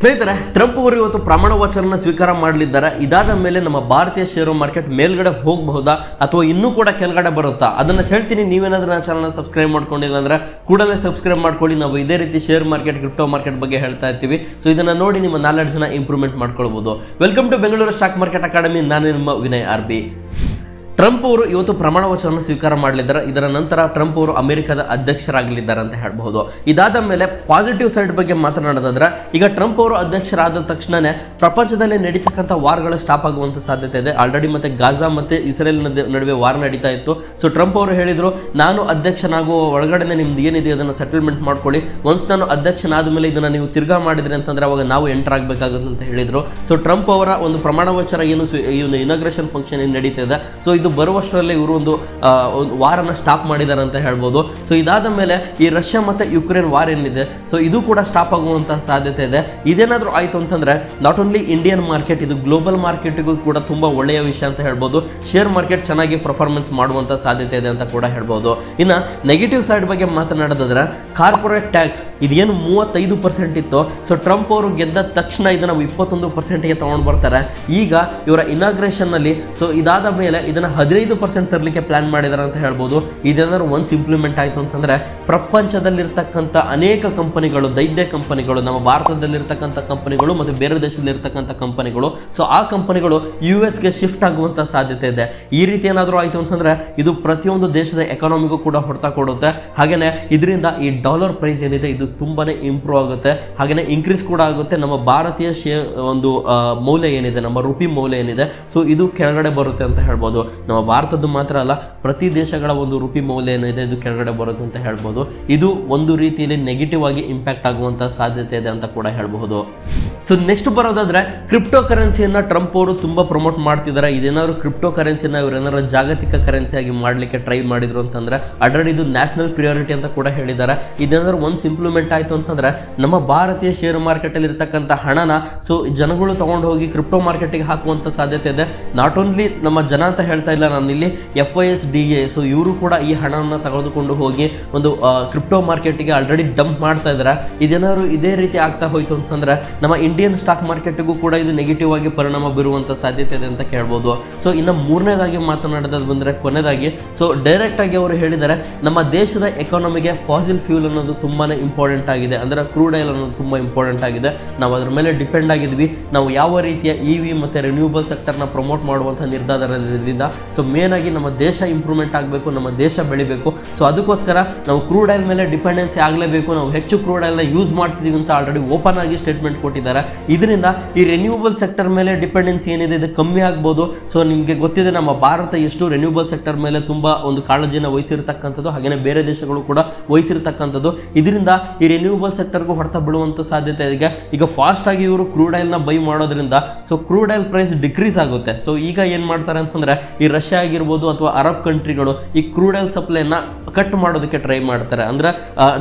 ಸ್ನೇಹಿತರೆ, ಟ್ರಂಪ್ ಅವರು ಇವತ್ತು ಪ್ರಮಾಣ ವಚನ ಸ್ವೀಕಾರ ಮಾಡಲಿದ್ದಾರೆ. ಇದಾದ ಮೇಲೆ ನಮ್ಮ ಭಾರತೀಯ ಷೇರು ಮಾರ್ಕೆಟ್ ಮೇಲ್ಗಡೆ ಹೋಗಬಹುದಾ ಅಥವಾ ಇನ್ನೂ ಕೂಡ ಕೆಳಗಡೆ ಬರುತ್ತಾ ಅದನ್ನ ಹೇಳ್ತೀನಿ. ನೀವೇನಾದ್ರೂ ನನ್ನ ಚಾನಲ್ ಸಬ್ಸ್ಕ್ರೈಬ್ ಮಾಡ್ಕೊಂಡಿಲ್ಲ ಅಂದ್ರೆ ಕೂಡಲೇ ಸಬ್ಸ್ಕ್ರೈಬ್ ಮಾಡ್ಕೊಳ್ಳಿ. ನಾವು ಇದೇ ರೀತಿ ಶೇರ್ ಮಾರ್ಕೆಟ್, ಕ್ರಿಪ್ಟೋ ಮಾರ್ಕೆಟ್ ಬಗ್ಗೆ ಹೇಳ್ತಾ ಇರ್ತೀವಿ. ಸೊ ಇದನ್ನ ನೋಡಿ ನಿಮ್ಮ ನಾಲೆಡ್ಜ್ ನ ಇಂಪ್ರೂವ್ಮೆಂಟ್ ಮಾಡ್ಕೊಳ್ಬಹುದು. Welcome to Bengaluru stock market academy. ನಾನು ನಿಮ್ಮ ವಿನಯ್ ಆರ್ಬಿ. ಟ್ರಂಪ್ ಅವರು ಇವತ್ತು ಪ್ರಮಾಣ ವಚನ ಸ್ವೀಕಾರ ಮಾಡಲಿದ್ದಾರೆ. ಇದರ ನಂತರ ಟ್ರಂಪ್ ಅವರು ಅಮೆರಿಕದ ಅಧ್ಯಕ್ಷರಾಗಲಿದ್ದಾರೆ ಅಂತ ಹೇಳಬಹುದು. ಇದಾದ ಮೇಲೆ ಪಾಸಿಟಿವ್ ಸೈಡ್ ಬಗ್ಗೆ ಮಾತನಾಡೋದಾದ್ರೆ, ಈಗ ಟ್ರಂಪ್ ಅವರು ಅಧ್ಯಕ್ಷರಾದ ತಕ್ಷಣನೇ ಪ್ರಪಂಚದಲ್ಲಿ ನಡೀತಕ್ಕಂಥ ವಾರ್ಗಳು ಸ್ಟಾಪ್ ಆಗುವಂತ ಸಾಧ್ಯತೆ ಇದೆ. ಆಲ್ರೆಡಿ ಮತ್ತೆ ಗಾಜಾ ಮತ್ತೆ ಇಸ್ರೇಲ್ ನಡುವೆ ವಾರ್ ನಡೀತಾ ಇತ್ತು. ಸೊ ಟ್ರಂಪ್ ಅವರು ಹೇಳಿದ್ರು, ನಾನು ಅಧ್ಯಕ್ಷನಾಗುವ ಒಳಗಡೆ ನಿಮ್ದು ಏನಿದೆ ಅದನ್ನು ಸೆಟಲ್ಮೆಂಟ್ ಮಾಡ್ಕೊಳ್ಳಿ. ಒನ್ಸ್ ನಾನು ಅಧ್ಯಕ್ಷನಾದ ಮೇಲೆ ಇದನ್ನ ನೀವು ತಿರ್ಗಾ ಮಾಡಿದ್ರಿ ಅಂತಂದ್ರೆ ಅವಾಗ ನಾವು ಎಂಟರ್ ಆಗಬೇಕಾಗುತ್ತೆ ಅಂತ ಹೇಳಿದ್ರು. ಸೊ ಟ್ರಂಪ್ ಅವರ ಒಂದು ಪ್ರಮಾಣ ವಚನ ಏನು ಇನಾಗ್ರೇಷನ್ ಫಂಕ್ಷನ್ ಏನು ನಡೀತಾ ಇದೆ, ಸೊ ಇದು ಬರುವಷ್ಟರಲ್ಲಿ ಇವರು ಒಂದು ವಾರನ ಸ್ಟಾಪ್ ಮಾಡಿದ್ದಾರೆ ಅಂತ ಹೇಳ್ಬೋದು. ಸೊ ಇದಾದ ಮೇಲೆ ಈ ರಷ್ಯಾ ಮತ್ತೆ ಯುಕ್ರೇನ್ ವಾರ್ ಏನಿದೆ, ಸೊ ಇದು ಕೂಡ ಸ್ಟಾಪ್ ಆಗುವಂತಹ ಸಾಧ್ಯತೆ ಇದೆ. ಇದೇನಾದ್ರೂ ಆಯ್ತು ಅಂತಂದ್ರೆ ನಾಟ್ ಓನ್ಲಿ ಇಂಡಿಯನ್ ಮಾರ್ಕೆಟ್, ಇದು ಗ್ಲೋಬಲ್ ಮಾರ್ಕೆಟ್ಗೂ ಕೂಡ ತುಂಬಾ ಒಳ್ಳೆಯ ವಿಷಯ ಅಂತ ಹೇಳ್ಬೋದು. ಶೇರ್ ಮಾರ್ಕೆಟ್ ಚೆನ್ನಾಗಿ ಪರ್ಫಾರ್ಮೆನ್ಸ್ ಮಾಡುವಂತ ಸಾಧ್ಯತೆ ಇದೆ ಅಂತ ಕೂಡ ಹೇಳ್ಬೋದು. ಇನ್ನ ನೆಗೆಟಿವ್ ಸೈಡ್ ಬಗ್ಗೆ ಮಾತನಾಡೋದಾದ್ರೆ, ಕಾರ್ಪೊರೇಟ್ ಟ್ಯಾಕ್ಸ್ ಇದೇನು 35% ಇತ್ತು. ಸೊ ಟ್ರಂಪ್ ಅವರು ಗೆದ್ದ ತಕ್ಷಣ ಇದನ್ನ 21%ಗೆ ತಗೊಂಡು ಬರ್ತಾರೆ. ಈಗ ಇವರ ಇನಾಗ್ರೇಷನ್ ನಲ್ಲಿ ಸೊ ಇದಾದ ಮೇಲೆ ಇದನ್ನ 15% ತರಲಿಕ್ಕೆ ಪ್ಲಾನ್ ಮಾಡಿದಾರೆ ಅಂತ ಹೇಳ್ಬೋದು. ಇದೇನಾದ್ರು ಒನ್ಸ್ ಇಂಪ್ಲಿಮೆಂಟ್ ಆಯ್ತು ಅಂತಂದ್ರೆ ಪ್ರಪಂಚದಲ್ಲಿರ್ತಕ್ಕಂಥ ಅನೇಕ ಕಂಪನಿಗಳು, ದೈತ್ಯ ಕಂಪನಿಗಳು, ನಮ್ಮ ಭಾರತದಲ್ಲಿರ್ತಕ್ಕಂಥ ಕಂಪನಿಗಳು ಮತ್ತು ಬೇರೆ ದೇಶದಲ್ಲಿರ್ತಕ್ಕಂಥ ಕಂಪನಿಗಳು, ಸೊ ಆ ಕಂಪನಿಗಳು US-ಗೆ ಶಿಫ್ಟ್ ಆಗುವಂತ ಸಾಧ್ಯತೆ ಇದೆ. ಈ ರೀತಿ ಏನಾದರೂ ಆಯ್ತು ಅಂತಂದ್ರೆ ಇದು ಪ್ರತಿಯೊಂದು ದೇಶದ ಎಕಾನಮಿಗೂ ಕೂಡ ಹೊಡೆತ ಕೊಡುತ್ತೆ. ಹಾಗೇನೆ ಇದರಿಂದ ಈ ಡಾಲರ್ ಪ್ರೈಸ್ ಏನಿದೆ ಇದು ತುಂಬಾನೇ ಇಂಪ್ರೂವ್ ಆಗುತ್ತೆ, ಹಾಗೇನೆ ಇನ್ಕ್ರೀಸ್ ಕೂಡ ಆಗುತ್ತೆ. ನಮ್ಮ ಭಾರತೀಯ ಒಂದು ಮೌಲ್ಯ ಏನಿದೆ, ನಮ್ಮ ರುಪಿ ಮೌಲ್ಯ ಏನಿದೆ, ಸೊ ಇದು ಕೆಳಗಡೆ ಬರುತ್ತೆ ಅಂತ ಹೇಳ್ಬೋದು. ನಮ್ಮ ಭಾರತದ್ದು ಮಾತ್ರ ಅಲ್ಲ, ಪ್ರತಿ ದೇಶಗಳ ಒಂದು ರುಪಿ ಮೌಲ್ಯ ಏನಿದೆ ಇದು ಕೆಳಗಡೆ ಬರುತ್ತೆ ಅಂತ ಹೇಳ್ಬೋದು. ಇದು ಒಂದು ರೀತಿಯಲ್ಲಿ ನೆಗೆಟಿವ್ ಆಗಿ ಇಂಪ್ಯಾಕ್ಟ್ ಆಗುವಂತ ಸಾಧ್ಯತೆ ಇದೆ ಅಂತ ಕೂಡ ಹೇಳ್ಬಹುದು. ಸೊ ನೆಕ್ಸ್ಟ್ ಬರೋದಾದ್ರೆ, ಕ್ರಿಪ್ಟೋ ಕರೆನ್ಸಿಯನ್ನ ಟ್ರಂಪ್ ಅವರು ತುಂಬಾ ಪ್ರಮೋಟ್ ಮಾಡ್ತಿದ್ದಾರೆ. ಇದೇನಾದ್ರು ಕ್ರಿಪ್ಟೋ ಕರೆನ್ಸಿನ ಇವರೇನಾದ್ರು ಜಾಗತಿಕ ಕರೆನ್ಸಿ ಆಗಿ ಮಾಡ್ಲಿಕ್ಕೆ ಟ್ರೈ ಮಾಡಿದ್ರು ಅಂತಂದ್ರೆ ಆಲ್ರೆಡಿ ಇದು ನ್ಯಾಷನಲ್ ಪ್ರಿಯಾರಿಟಿ ಅಂತ ಕೂಡ ಹೇಳಿದ್ದಾರೆ. ಇದೇನಾದ್ರು ಒನ್ಸ್ ಇಂಪ್ಲಿಮೆಂಟ್ ಆಯ್ತು ಅಂತಂದ್ರೆ ನಮ್ಮ ಭಾರತೀಯ ಶೇರ್ ಮಾರ್ಕೆಟ್ ಅಲ್ಲಿ ಇರ್ತಕ್ಕಂಥ ಹಣನ ಸೊ ಜನಗಳು ತಗೊಂಡು ಹೋಗಿ ಕ್ರಿಪ್ಟೋ ಮಾರ್ಕೆಟ್ಗೆ ಹಾಕುವಂತ ಸಾಧ್ಯತೆ ಇದೆ. ನಾಟ್ ಓನ್ಲಿ ನಮ್ಮ ಜನ ಅಂತ ಹೇಳ್ತಾ ಇಲ್ಲ ನಾನು ಇಲ್ಲಿ, FISDA ಸೊ ಇವರು ಕೂಡ ಈ ಹಣವನ್ನು ತೆಗೆದುಕೊಂಡು ಹೋಗಿ ಒಂದು ಕ್ರಿಪ್ಟೋ ಮಾರ್ಕೆಟ್ಗೆ ಆಲ್ರೆಡಿ ಡಂಪ್ ಮಾಡ್ತಾ ಇದ್ದಾರೆ. ಇದೇನಾದ್ರು ಇದೇ ರೀತಿ ಆಗ್ತಾ ಹೋಯ್ತು ಅಂತಂದ್ರೆ ನಮ್ಮ ಇಂಡಿಯನ್ ಸ್ಟಾಕ್ ಮಾರ್ಕೆಟ್ಗೂ ಕೂಡ ಇದು ನೆಗೆಟಿವ್ ಆಗಿ ಪರಿಣಾಮ ಬೀರುವಂತ ಸಾಧ್ಯತೆ ಇದೆ ಅಂತ ಕೇಳ್ಬೋದು. ಸೊ ಇನ್ನು ಮೂರನೇದಾಗಿ ಮಾತನಾಡೋದು ಬಂದ್ರೆ, ಕೊನೆಯದಾಗಿ ಸೊ ಡೈರೆಕ್ಟ್ ಆಗಿ ಅವರು ಹೇಳಿದ್ದಾರೆ, ನಮ್ಮ ದೇಶದ ಎಕಾನಮಿಗೆ ಫಾಸಿಲ್ ಫ್ಯೂಲ್ ಅನ್ನೋದು ತುಂಬಾನೇ ಇಂಪಾರ್ಟೆಂಟ್ ಆಗಿದೆ. ಅಂದ್ರೆ ಕ್ರೂಡ್ ಆಯಿಲ್ ಅನ್ನೋದು ತುಂಬಾ ಇಂಪಾರ್ಟೆಂಟ್ ಆಗಿದೆ. ನಾವು ಅದ್ರ ಮೇಲೆ ಡಿಪೆಂಡ್ ಆಗಿದ್ವಿ. ನಾವು ಯಾವ ರೀತಿಯ EV ಮತ್ತೆ ರಿನ್ಯೂಬಲ್ ಸೆಕ್ಟರ್ನ ಪ್ರಮೋಟ್ ಮಾಡುವಂತ ನಿರ್ಧಾರದಿಂದ ಸೊ ಮೇನ್ ಆಗಿ ನಮ್ಮ ದೇಶ ಇಂಪ್ರೂವ್ಮೆಂಟ್ ಆಗಬೇಕು, ನಮ್ಮ ದೇಶ ಬೆಳಿಬೇಕು. ಸೊ ಅದಕ್ಕೋಸ್ಕರ ನಾವು ಕ್ರೂಡ್ ಆಯಿಲ್ ಮೇಲೆ ಡಿಪೆಂಡೆನ್ಸಿ ಆಗಲೇಬೇಕು. ನಾವು ಹೆಚ್ಚು ಕ್ರೂಡ್ ಆಯಿಲ್ನ ಯೂಸ್ ಮಾಡ್ತಿದ್ದೀವಿ ಅಂತ ಆಲ್ರೆಡಿ ಓಪನ್ ಆಗಿ ಸ್ಟೇಟ್ಮೆಂಟ್ ಕೊಟ್ಟಿದ್ದಾರೆ. ಇದರಿಂದ ಈ ರಿನ್ಯೂಬಲ್ ಸೆಕ್ಟರ್ ಮೇಲೆ ಡಿಪೆಂಡೆನ್ಸಿ ಏನಿದೆ ಇದು ಕಮ್ಮಿ ಆಗ್ಬೋದು. ಸೊ ನಿಮಗೆ ಗೊತ್ತಿದೆ ನಮ್ಮ ಭಾರತ ಎಷ್ಟು ರಿನ್ಯೂಬಲ್ ಸೆಕ್ಟರ್ ಮೇಲೆ ತುಂಬಾ ಒಂದು ಕಾಳಜಿನ ವಹಿಸಿರ್ತಕ್ಕಂಥದ್ದು, ಹಾಗೆಯೇ ಬೇರೆ ದೇಶಗಳು ಕೂಡ ವಹಿಸಿರ್ತಕ್ಕಂಥದ್ದು. ಇದರಿಂದ ಈ ರಿನ್ಯೂಬಲ್ ಸೆಕ್ಟರ್ಗೂ ಹೊಡೆತ ಬೀಳುವಂತ ಸಾಧ್ಯತೆ ಇದೆ. ಈಗ ಫಾಸ್ಟ್ ಆಗಿ ಇವರು ಕ್ರೂಡ್ ಆಯಿಲ್ನ ಬೈ ಮಾಡೋದ್ರಿಂದ so crude oil price decrease ಆಗುತ್ತೆ. ಸೊ ಈಗ ಏನ್ ಮಾಡ್ತಾರೆ ಅಂತಂದ್ರೆ ಈ ರಷ್ಯಾ ಆಗಿರ್ಬೋದು ಅಥವಾ ಅರಬ್ ಕಂಟ್ರಿಗಳು ಈ ಕ್ರೂಡ್ ಆಯಿಲ್ ಸಪ್ಲೈನ ಕಟ್ ಮಾಡೋದಕ್ಕೆ ಟ್ರೈ ಮಾಡ್ತಾರೆ. ಅಂದ್ರೆ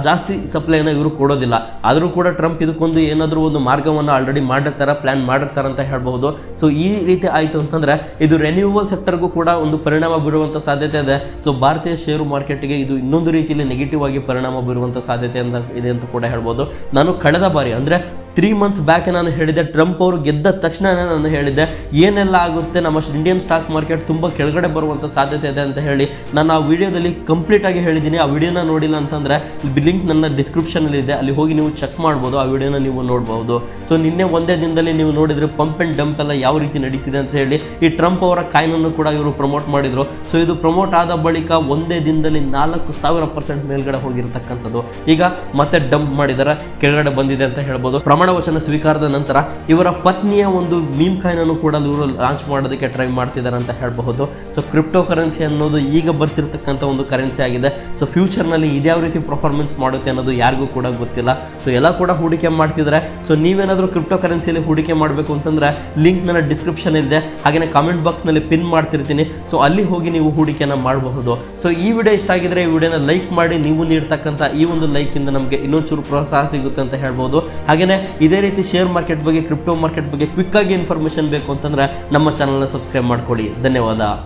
ಜಾಸ್ತಿ ಸಪ್ಲೈನ ಇವರು ಕೊಡೋದಿಲ್ಲ. ಆದರೂ ಕೂಡ ಟ್ರಂಪ್ ಇದಕ್ಕೊಂದು ಏನಾದರೂ ಒಂದು ಮಾರ್ಗವನ್ನು ಆಲ್ರೆಡಿ ಮಾಡಿರ್ತಾರೆ, ಪ್ಲಾನ್ ಮಾಡಿರ್ತಾರೆ ಅಂತ ಹೇಳ್ಬಹುದು. ಸೊ ಈ ರೀತಿ ಆಯ್ತು ಅಂತಂದ್ರೆ ಇದು ರಿನ್ಯೂವಬಲ್ ಸೆಕ್ಟರ್ಗೂ ಕೂಡ ಒಂದು ಪರಿಣಾಮ ಬೀರುವಂತ ಸಾಧ್ಯತೆ ಇದೆ. ಸೊ ಭಾರತೀಯ ಷೇರು ಮಾರ್ಕೆಟ್ಗೆ ಇದು ಇನ್ನೊಂದು ರೀತಿಯಲ್ಲಿ ನೆಗೆಟಿವ್ ಆಗಿ ಪರಿಣಾಮ ಬೀರುವಂತ ಸಾಧ್ಯತೆ ಇದೆ ಅಂತ ಕೂಡ ಹೇಳ್ಬೋದು. ನಾನು ಕಳೆದ ಬಾರಿ ಅಂದ್ರೆ 3 months ಬ್ಯಾಕ್ ನಾನು ಹೇಳಿದ್ದೆ, ಟ್ರಂಪ್ ಅವರು ಗೆದ್ದ ತಕ್ಷಣ ನಾನು ಹೇಳಿದ್ದೆ ಏನೆಲ್ಲ ಆಗುತ್ತೆ, ನಮ್ಮ ಇಂಡಿಯನ್ ಸ್ಟಾಕ್ ಮಾರ್ಕೆಟ್ ತುಂಬಾ ಕೆಳಗಡೆ ಬರುವಂತ ಸಾಧ್ಯತೆ ಇದೆ ಅಂತ ಹೇಳಿ ನಾನು ಆ ವಿಡಿಯೋದಲ್ಲಿ ಕಂಪ್ಲೀಟ್ ಆಗಿ ಹೇಳಿದ್ದೀನಿ. ಆ ವಿಡಿಯೋನ ನೋಡಿಲ್ಲ ಅಂತಂದ್ರೆ ಲಿಂಕ್ ನನ್ನ ಡಿಸ್ಕ್ರಿಪ್ಷನ್ ಅಲ್ಲಿ ಇದೆ, ಅಲ್ಲಿ ಹೋಗಿ ನೀವು ಚೆಕ್ ಮಾಡ್ಬೋದು, ಆ ವಿಡಿಯೋನ ನೀವು ನೋಡಬಹುದು. ಸೊ ನಿನ್ನೆ ಒಂದೇ ದಿನದಲ್ಲಿ ನೀವು ನೋಡಿದ್ರೆ ಪಂಪ್ ಅಂಡ್ ಡಂಪ್ ಎಲ್ಲ ಯಾವ ರೀತಿ ನಡೀತಿದೆ ಅಂತ ಹೇಳಿ ಈ ಟ್ರಂಪ್ ಅವರ ಕಾಯಿನ್ ಅನ್ನು ಕೂಡ ಇವರು ಪ್ರಮೋಟ್ ಮಾಡಿದ್ರು. ಸೊ ಇದು ಪ್ರಮೋಟ್ ಆದ ಬಳಿಕ ಒಂದೇ ದಿನದಲ್ಲಿ 4000% ಮೇಲ್ಗಡೆ ಹೋಗಿರ್ತಕ್ಕಂಥದ್ದು. ಈಗ ಮತ್ತೆ ಡಂಪ್ ಮಾಡಿದಾರೆ, ಕೆಳಗಡೆ ಬಂದಿದೆ ಅಂತ ಹೇಳ್ಬೋದು. ಪ್ರಮಾಣ ವಚನ ಸ್ವೀಕಾರದ ನಂತರ ಇವರ ಪತ್ನಿಯ ಒಂದು ಮೀಮ್ ಕಾಯಿನ್ ಅನ್ನು ಕೂಡ ಇವರು ಲಾಂಚ್ ಮಾಡೋದಕ್ಕೆ ಟ್ರೈ ಮಾಡ್ತಿದ್ದಾರೆ ಅಂತ ಹೇಳಬಹುದು. ಸೊ ಕ್ರಿಪ್ಟೋ ಕರೆನ್ಸಿ ಅನ್ನೋದು ಈಗ ಬರ್ತಿರ್ತಕ್ಕಂಥ ಒಂದು ಕರೆನ್ಸಿ ಆಗಿದೆ. ಸೊ ಫ್ಯೂಚರ್ ನಲ್ಲಿ ಇದ್ಯಾವ ರೀತಿ ಪರ್ಫಾರ್ಮೆನ್ಸ್ ಮಾಡುತ್ತೆ ಅನ್ನೋದು ಯಾರಿಗೂ ಕೂಡ ಗೊತ್ತಿಲ್ಲ. ಸೊ ಎಲ್ಲ ಕೂಡ ಹೂಡಿಕೆ ಮಾಡ್ತಿದ್ದಾರೆ. ಸೊ ನೀವೇನಾದ್ರೂ ಕ್ರಿಪ್ಟೋ ಕರೆನ್ಸಿಯಲ್ಲಿ ಹೂಡಿಕೆ ಮಾಡಬೇಕು ಅಂತಂದ್ರೆ ಲಿಂಕ್ ನನ್ನ ಡಿಸ್ಕ್ರಿಪ್ಷನ್ ಇದೆ, ಹಾಗೆ ಕಾಮೆಂಟ್ ಬಾಕ್ಸ್ ನಲ್ಲಿ ಪಿನ್ ಮಾಡ್ತಿರ್ತೀನಿ. ಸೊ ಅಲ್ಲಿ ಹೋಗಿ ನೀವು ಹೂಡಿಕೆನ ಮಾಡಬಹುದು. ಸೊ ಈ ವಿಡಿಯೋ ಇಷ್ಟ ಆಗಿದ್ರೆ ಈ ವಿಡಿಯೋನ ಲೈಕ್ ಮಾಡಿ. ನೀವು ನೀಡ್ತಕ್ಕಂಥ ಈ ಒಂದು ಲೈಕ್ ಇಂದ ನಮಗೆ ಇನ್ನೊಂಚೂರು ಪ್ರೋತ್ಸಾಹ ಸಿಗುತ್ತೆ ಅಂತ ಹೇಳ್ಬೋದು. ಹಾಗೇನೆ ಇದೇ ರೀತಿ ಶೇರ್ ಮಾರ್ಕೆಟ್ ಬಗ್ಗೆ, ಕ್ರಿಪ್ಟೋ ಮಾರ್ಕೆಟ್ ಬಗ್ಗೆ ಕ್ವಿಕ್ ಆಗಿ ಇನ್ಫಾರ್ಮೇಷನ್ ಬೇಕು ಅಂತಂದ್ರೆ ನಮ್ಮ ಚಾನಲ್ನ ಸಬ್ಸ್ಕ್ರೈಬ್ ಮಾಡ್ಕೊಳ್ಳಿ. ಧನ್ಯವಾದ.